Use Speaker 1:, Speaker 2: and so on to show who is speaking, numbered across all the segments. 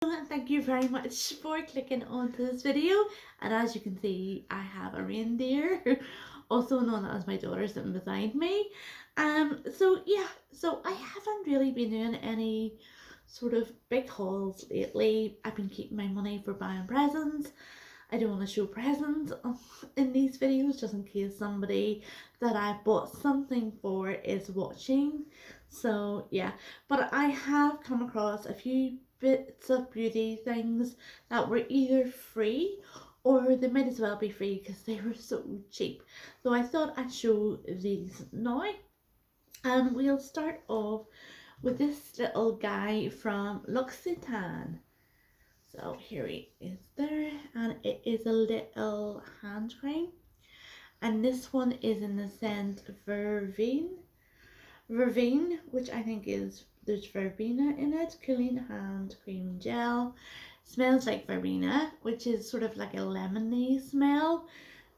Speaker 1: And thank you very much for clicking onto this video. And as you can see, I have a reindeer, also known as my daughter, sitting beside me. So I haven't really been doing any sort of big hauls lately. I've been keeping my money for buying presents. I don't want to show presents in these videos just in case somebody that I bought something for is watching. So yeah, but I have come across a few bits of beauty things that were either free or they might as well be free because they were so cheap. So I thought I'd show these now. And we'll start off with this little guy from Loccitane. So here he is there, and it is a little hand cream, and this one is in the scent Verveine, which I think is, there's verbena in it. Cooling hand cream gel, smells like verbena, which is sort of like a lemony smell.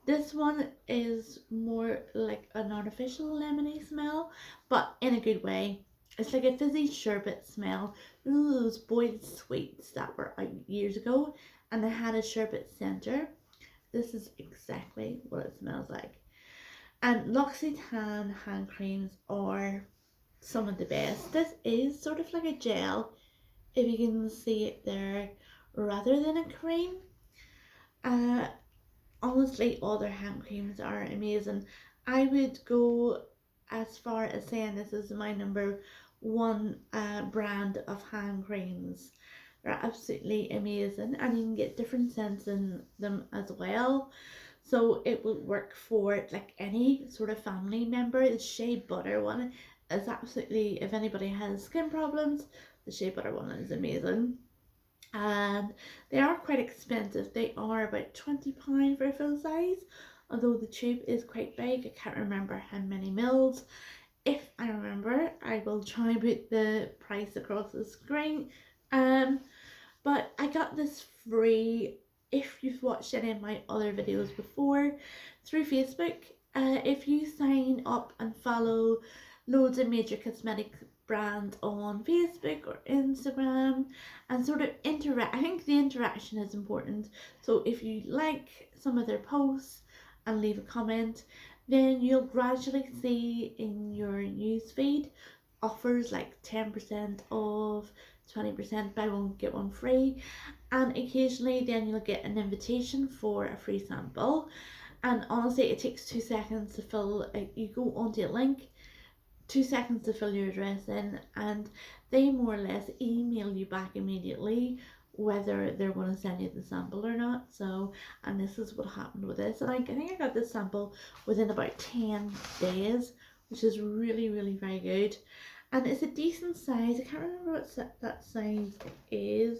Speaker 1: This one is more like an artificial lemony smell, but in a good way. It's like a fizzy sherbet smell. You know those boiled sweets that were out years ago and they had a sherbet centre? This is exactly what it smells like. And L'Occitane hand creams are some of the best. This is sort of like a gel, if you can see it there, rather than a cream. Honestly, all their hand creams are amazing. I would go as far as saying this is my number one brand of hand creams. They're absolutely amazing, and you can get different scents in them as well. So it will work for like any sort of family member. The shea butter one is absolutely, if anybody has skin problems, the shea butter one is amazing. And they are quite expensive. They are about £20 for a full size, although the tube is quite big. I can't remember how many mils. If I remember, I will try and put the price across the screen. But I got this free, if you've watched any of my other videos before, through Facebook. If you sign up and follow loads of major cosmetic brands on Facebook or Instagram and sort of interact, I think the interaction is important. So if you like some of their posts and leave a comment, then you'll gradually see in your newsfeed offers like 10% off, 20% buy one get one free, and occasionally then you'll get an invitation for a free sample. And honestly, it takes 2 seconds to fill. You go onto a link, 2 seconds to fill your address in, and they more or less email you back immediately whether they're going to send you the sample or not. So, and this is what happened with this, and I think I got this sample within about 10 days, which is really very good. And it's a decent size. I can't remember what that size is.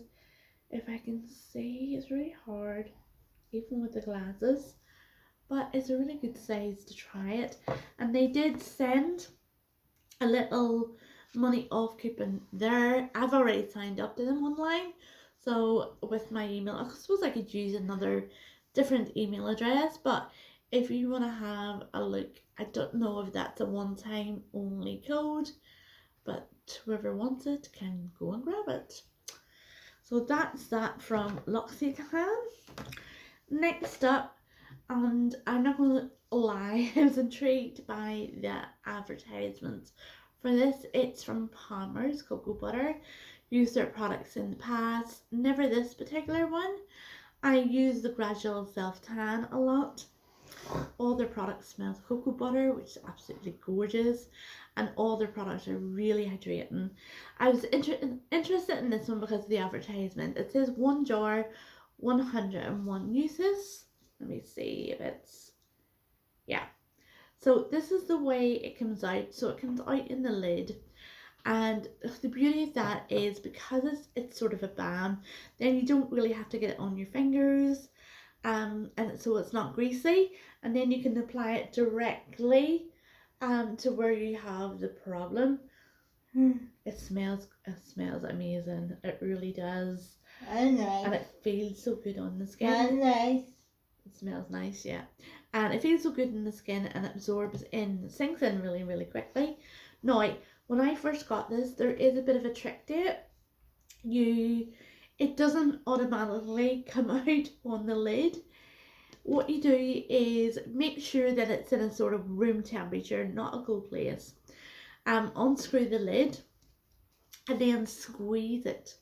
Speaker 1: If I can see, it's really hard even with the glasses, but it's a really good size to try it. And they did send a little money off coupon there. I've already signed up to them online, so with my email, I suppose I could use another different email address, but if you want to have a look, I don't know if that's a one-time only code, but whoever wants it can go and grab it. So that's that from L'Occitane. Next up, and I'm not going to lie, I was intrigued by the advertisement for this. It's from Palmer's Cocoa Butter. Used their products in the past, never this particular one. I use the Gradual Self Tan a lot. All their products smell of cocoa butter, which is absolutely gorgeous, and all their products are really hydrating. I was interested in this one because of the advertisement. It says 1 jar, 101 uses. Let me see if it's, yeah. So this is the way it comes out. So it comes out in the lid, and the beauty of that is because it's sort of a balm, then you don't really have to get it on your fingers, and so it's not greasy, and then you can apply it directly to where you have the problem. It smells amazing. It really does.
Speaker 2: And nice.
Speaker 1: And it feels so good on the skin.
Speaker 2: And nice.
Speaker 1: It smells nice, yeah. And it feels so good in the skin, and it absorbs in, sinks in really quickly. Now, when I first got this, there is a bit of a trick to it. it doesn't automatically come out on the lid. What you do is make sure that it's in a sort of room temperature, not a cold place. Unscrew the lid and then squeeze it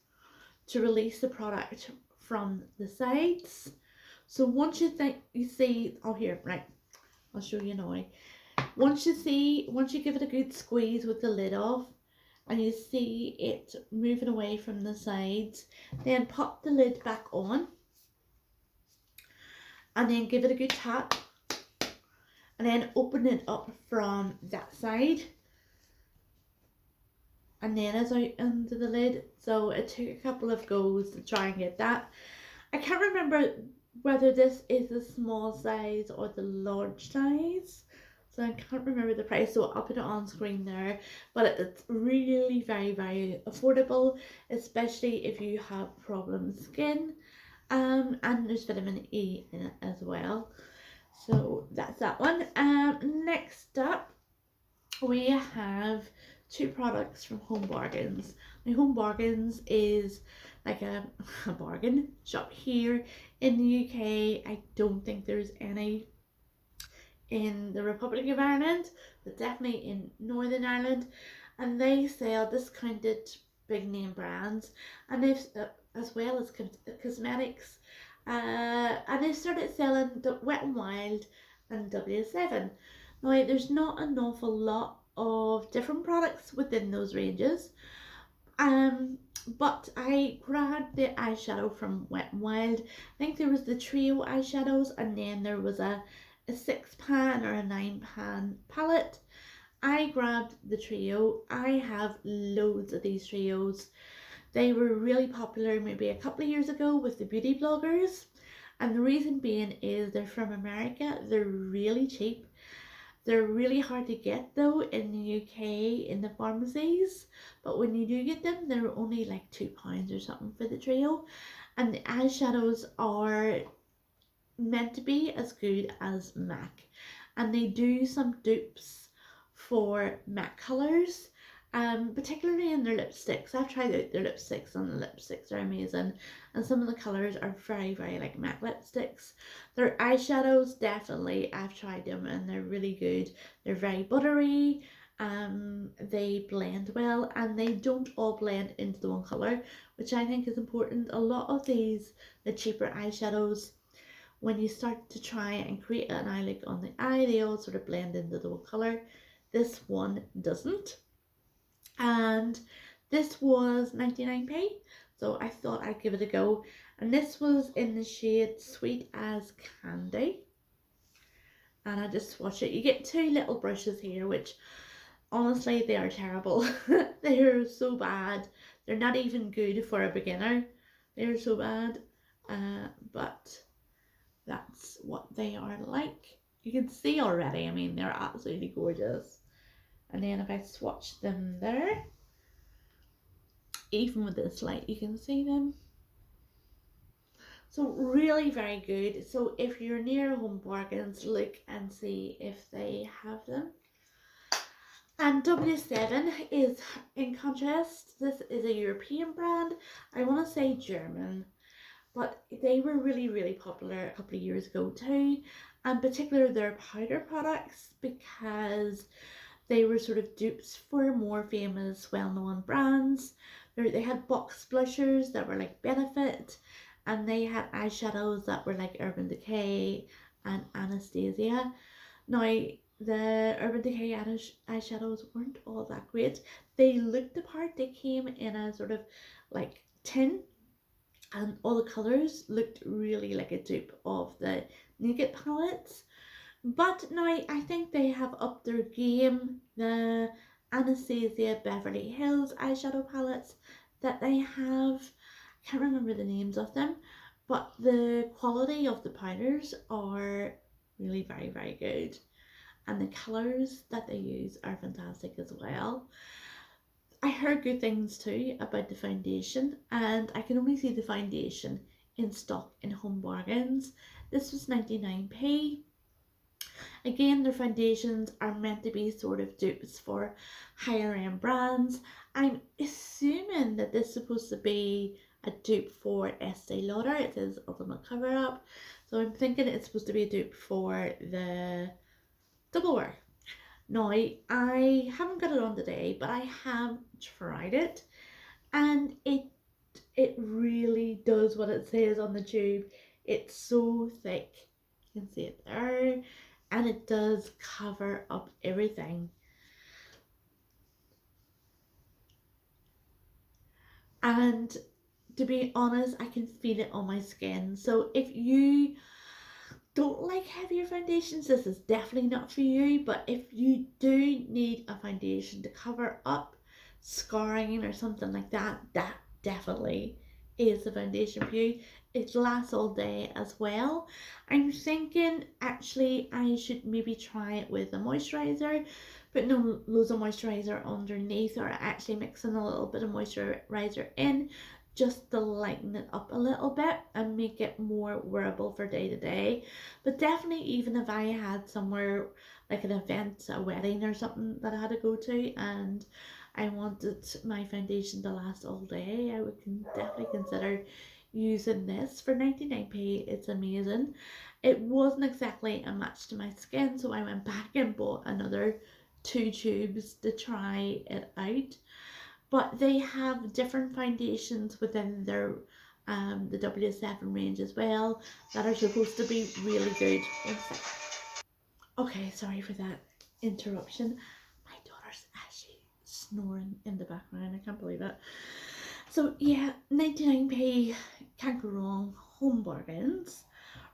Speaker 1: to release the product from the sides. So once you think you see, oh here, right, I'll show you now. Once you give it a good squeeze with the lid off and you see it moving away from the sides, then pop the lid back on and then give it a good tap and then open it up from that side and then it's out under the lid. So it took a couple of goes to try and get that. I can't remember whether this is the small size or the large size, so I can't remember the price, so I'll put it on screen there. But it's really very affordable, especially if you have problem skin, and there's vitamin E in it as well. So that's that one. Next up we have two products from Home Bargains. Now Home Bargains is like a bargain shop here in the UK. I don't think there's any in the Republic of Ireland, but definitely in Northern Ireland, and they sell discounted big name brands, and they've as well as cosmetics, and they started selling the Wet n Wild and W7. Now there's not an awful lot of different products within those ranges, but I grabbed the eyeshadow from Wet n Wild. I think there was the trio eyeshadows, and then there was a 6 pan or a 9 pan palette. I grabbed the trio. I have loads of these trios. They were really popular maybe a couple of years ago with the beauty bloggers, and the reason being is they're from America. They're really cheap. They're really hard to get though in the UK in the pharmacies, but when you do get them, they're only like £2 or something for the trio. And the eyeshadows are meant to be as good as MAC, and they do some dupes for MAC colours, particularly in their lipsticks. I've tried out their lipsticks and the lipsticks are amazing, and some of the colours are very like MAC lipsticks. Their eyeshadows, definitely, I've tried them and they're really good. They're very buttery, they blend well, and they don't all blend into the one colour, which I think is important. A lot of these, the cheaper eyeshadows, when you start to try and create an eye look on the eye, they all sort of blend into the one colour. This one doesn't. And this was 99p, so I thought I'd give it a go. And this was in the shade Sweet as Candy. And I just swatch it. You get two little brushes here, which honestly, they are terrible. They're so bad. They're not even good for a beginner. They're so bad. But that's what they are like. You can see already, I mean, they're absolutely gorgeous. And then if I swatch them there, even with this light, you can see them. So really very good. So if you're near Home Bargains, look and see if they have them. And W7 is, in contrast, this is a European brand. I want to say German, but they were really popular a couple of years ago too, and particularly their powder products, because they were sort of dupes for more famous, well-known brands. They had box blushers that were like Benefit, and they had eyeshadows that were like Urban Decay and Anastasia. Now, the Urban Decay eyeshadows weren't all that great. They looked the part. They came in a sort of like tin, and all the colours looked really like a dupe of the Naked palettes. But now I think they have upped their game. The Anastasia Beverly Hills eyeshadow palettes that they have, I can't remember the names of them, but the quality of the powders are really very good, and the colours that they use are fantastic as well. I heard good things too about the foundation, and I can only see the foundation in stock in Home Bargains. This was 99p. Again, their foundations are meant to be sort of dupes for higher end brands. I'm assuming that this is supposed to be a dupe for Estee Lauder. It says Ultimate Cover Up. So I'm thinking it's supposed to be a dupe for the Double Wear. Now, I haven't got it on today, but I have tried it, and it really does what it says on the tube. It's so thick. You can see it there, and it does cover up everything. And to be honest, I can feel it on my skin. So if you don't like heavier foundations, this is definitely not for you. But if you do need a foundation to cover up scarring or something like that, that definitely is the foundation for you. It lasts all day as well. I'm thinking actually I should maybe try it with a moisturizer, but no loads of moisturizer underneath, or actually mixing a little bit of moisturizer in just to lighten it up a little bit and make it more wearable for day to day. But definitely, even if I had somewhere like an event, a wedding or something that I had to go to, and I wanted my foundation to last all day, I would definitely consider using this for 99p. It's amazing. It wasn't exactly a match to my skin, so I went back and bought another two tubes to try it out. But they have different foundations within their the W7 range as well that are supposed to be really good. One sec. Okay, sorry for that interruption. My daughter's actually snoring in the background. I can't believe it. So yeah, 99p, can't go wrong. Home bargains.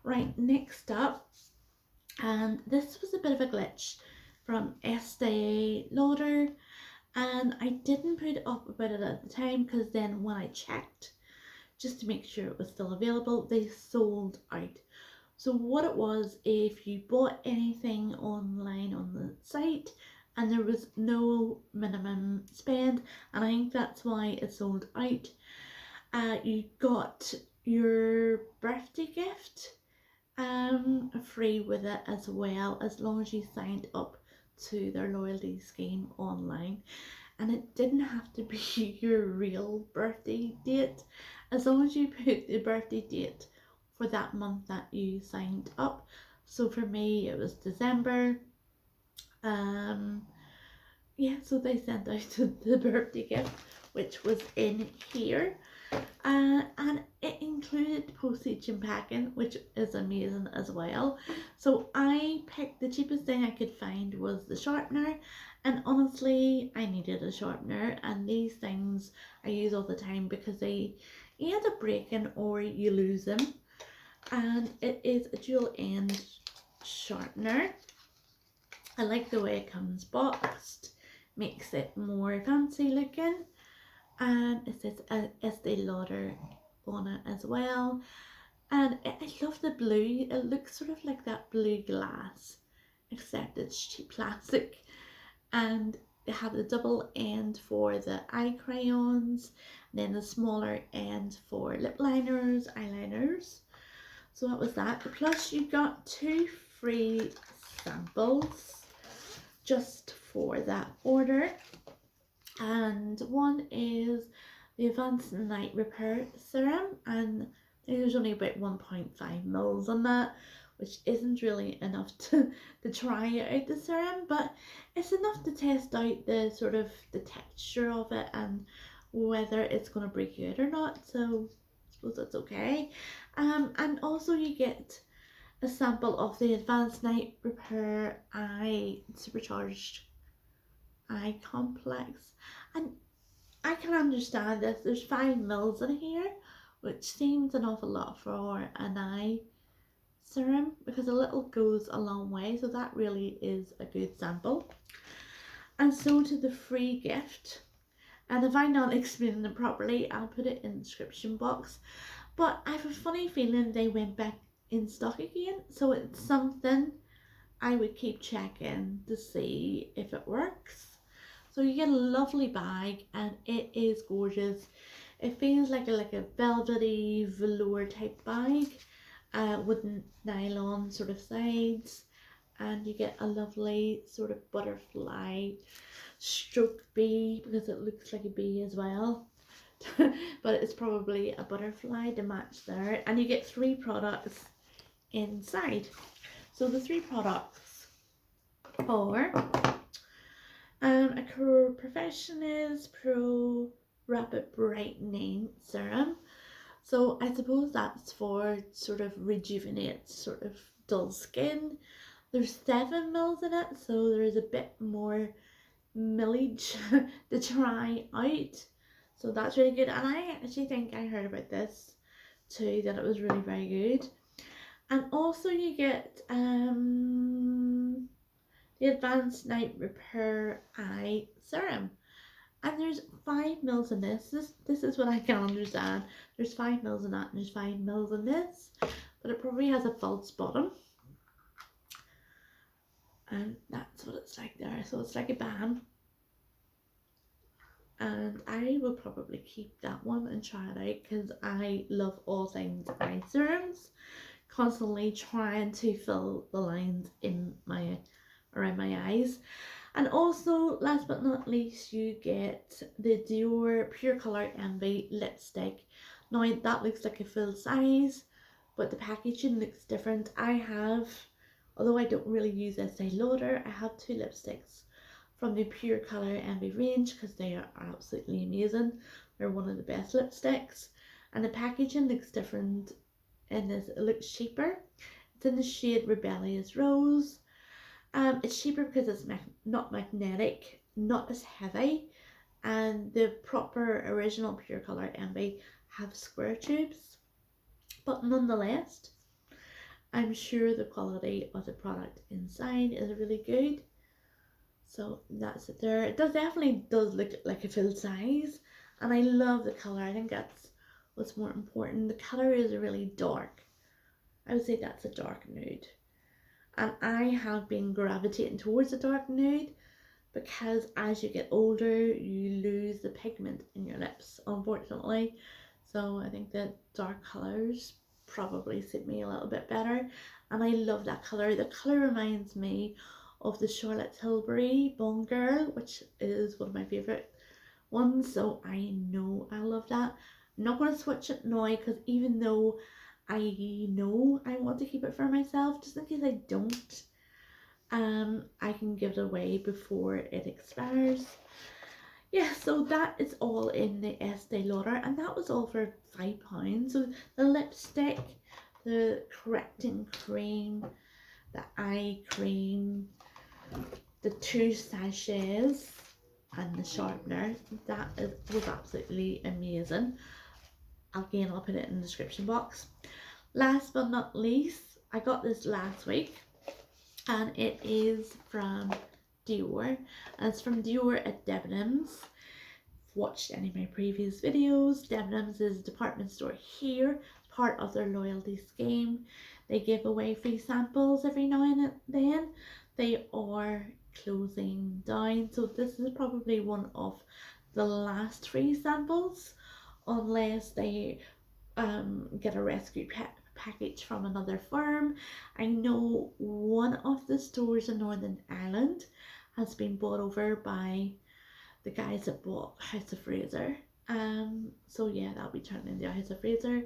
Speaker 1: Right, next up, and this was a bit of a glitch from Estee Lauder, and I didn't put up about it at the time because then when I checked just to make sure it was still available, they sold out. So what it was, if you bought anything online on the site and there was no minimum spend, and I think that's why it sold out, you got your birthday gift free with it as well, as long as you signed up to their loyalty scheme online. And it didn't have to be your real birthday date, as long as you put the birthday date for that month that you signed up. So for me it was December. um yeah, so they sent out the birthday gift, which was in here, and it included postage and packing, which is amazing as well. So I picked the cheapest thing I could find was the sharpener, and honestly I needed a sharpener, and these things I use all the time because they either break in or you lose them. And it is a dual end sharpener. I like the way it comes boxed, makes it more fancy looking, and it says Estee Lauder on it as well. And I love the blue. It looks sort of like that blue glass, except it's cheap plastic. And they have the double end for the eye crayons, and then the smaller end for lip liners, eyeliners. So that was that. Plus you got two free samples just for that order. And one is the Advanced Night Repair Serum, and there's only about 1.5 mils on that, which isn't really enough to try out the serum, but it's enough to test out the sort of the texture of it and whether it's going to break you out or not. So I suppose that's okay. And also you get a sample of the Advanced Night Repair Eye Supercharged Eye Complex. And I can understand this. There's 5 mils in here, which seems an awful lot for an eye serum, because a little goes a long way. So that really is a good sample. And so to the free gift. And if I'm not explaining it properly, I'll put it in the description box. But I have a funny feeling they went back in stock again. So it's something I would keep checking to see if it works. So you get a lovely bag, and it is gorgeous. It feels like a velvety velour type bag, with nylon sort of sides, and you get a lovely sort of butterfly stroke bee, because it looks like a bee as well. but it's probably a butterfly to match there. And you get 3 products inside. So the 3 products are a Professionals Pro Rapid Brightening Serum. So I suppose that's for sort of rejuvenate sort of dull skin. There's 7 mils in it, so there's a bit more millage to try out. So that's really good. And I actually think I heard about this too, that it was really very good. And also you get the Advanced Night Repair Eye Serum. And there's 5 mils in this. This is what I can understand. There's 5 mils in that and there's 5 mils in this. But it probably has a false bottom. And that's what it's like there. So it's like a balm. And I will probably keep that one and try it out because I love all things eye serums. Constantly trying to fill the lines in around my eyes. And also, last but not least, you get the Dior Pure Colour Envy lipstick. Now that looks like a full size, but the packaging looks different. I have, although I don't really use Estee Lauder, I have 2 lipsticks from the Pure Colour Envy range because they are absolutely amazing. They're one of the best lipsticks. And the packaging looks different in this. It looks cheaper. It's in the shade Rebellious Rose. It's cheaper because it's not magnetic, not as heavy, and the proper original Pure Colour Envy have square tubes. But nonetheless, I'm sure the quality of the product inside is really good. So that's it there. It definitely does look like a full size, and I love the colour. I think that's what's more important. The colour is really dark. I would say that's a dark nude. And I have been gravitating towards a dark nude because as you get older, you lose the pigment in your lips, unfortunately. So I think that dark colours probably suit me a little bit better. And I love that colour. The colour reminds me of the Charlotte Tilbury Bone Girl, which is one of my favourite ones. So I know I love that. I'm not going to switch it now because even though I know I want to keep it for myself, just in case I don't, I can give it away before it expires. Yeah, so that is all in the Estee Lauder, and that was all for £5. So the lipstick, the correcting cream, the eye cream, the 2 sachets, and the sharpener, was absolutely amazing. Again, I'll put it in the description box. Last but not least, I got this last week, and it is from Dior, and it's from Dior at Debenhams. If you've watched any of my previous videos, Debenhams is a department store here, part of their loyalty scheme. They give away free samples every now and then. They are closing down, so this is probably one of the last free samples, unless they get a rescue package from another firm. I know one of the stores in Northern Ireland has been bought over by the guys that bought House of Fraser. So yeah, that'll be turning into House of Fraser.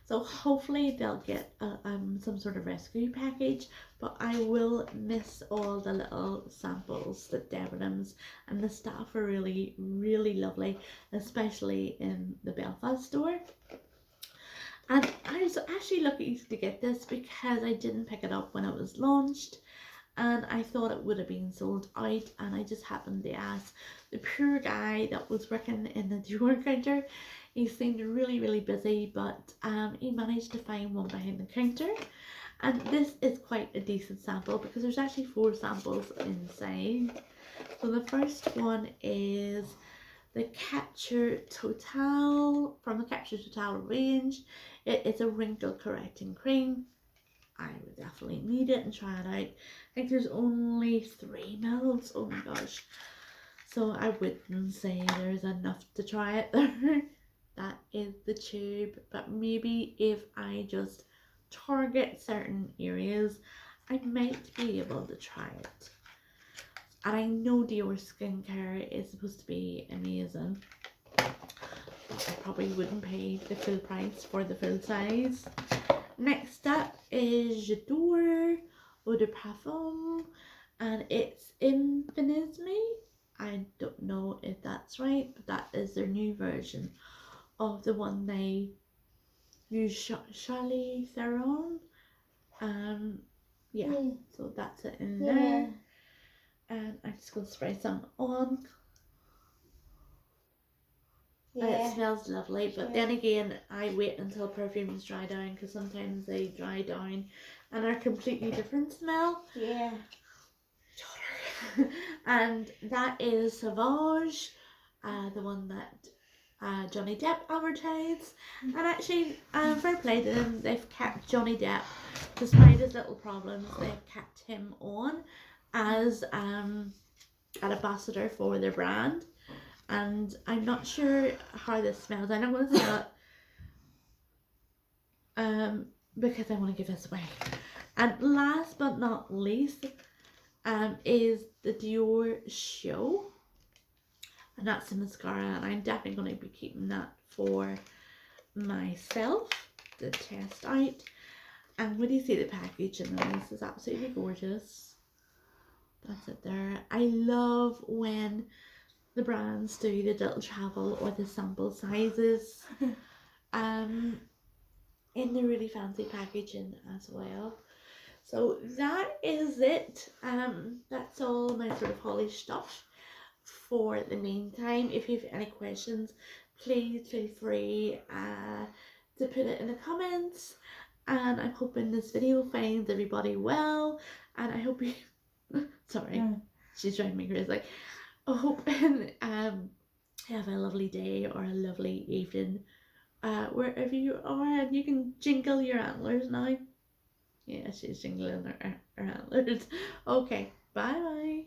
Speaker 1: So hopefully they'll get some sort of rescue package, but I will miss all the little samples that Debenhams, and the staff are really, really lovely, especially in the Belfast store. And I was actually lucky to get this because I didn't pick it up when it was launched, and I thought it would have been sold out, and I just happened to ask the poor guy that was working in the Dior counter. He seemed really, really busy, but he managed to find one behind the counter. And this is quite a decent sample because there's actually 4 samples inside. So the first one is the Capture Total, from the Capture Total range. It is a wrinkle correcting cream. I would definitely need it and try it out. I think there's only 3 mils. Oh my gosh. So I wouldn't say there's enough to try it there. That is the tube. But maybe if I just target certain areas, I might be able to try it. And I know Dior Skincare is supposed to be amazing. I probably wouldn't pay the full price for the full size. Next up is Jadore Eau de Parfum, and it's Infinisme. I don't know if that's right, but that is their new version of the one they use, Charlie Theron. Yeah, so that's it in there. And I'm just going to spray some on. It smells lovely, but then again, I wait until perfumes dry down because sometimes they dry down and are completely different smell.
Speaker 2: Yeah.
Speaker 1: And that is Sauvage, the one that Johnny Depp advertised. And actually, fair play to them, they've kept Johnny Depp, despite his little problems, they've kept him on as an ambassador for their brand. And I'm not sure how this smells. I'm not going to smell it because I want to give this away. And last but not least is the Dior Show. And that's the mascara. And I'm definitely going to be keeping that for myself to test out. And when you see the packaging, this is absolutely gorgeous. That's it there. I love when the brands do the little travel or the sample sizes in the really fancy packaging as well. So that is it. That's all my sort of Holly stuff for the meantime. If you have any questions, please feel free to put it in the comments. And I'm hoping this video finds everybody well. And I hope you sorry, she's driving me crazy. I hope you have a lovely day or a lovely evening wherever you are, and you can jingle your antlers now. Yeah, she's jingling her antlers. Okay, bye bye.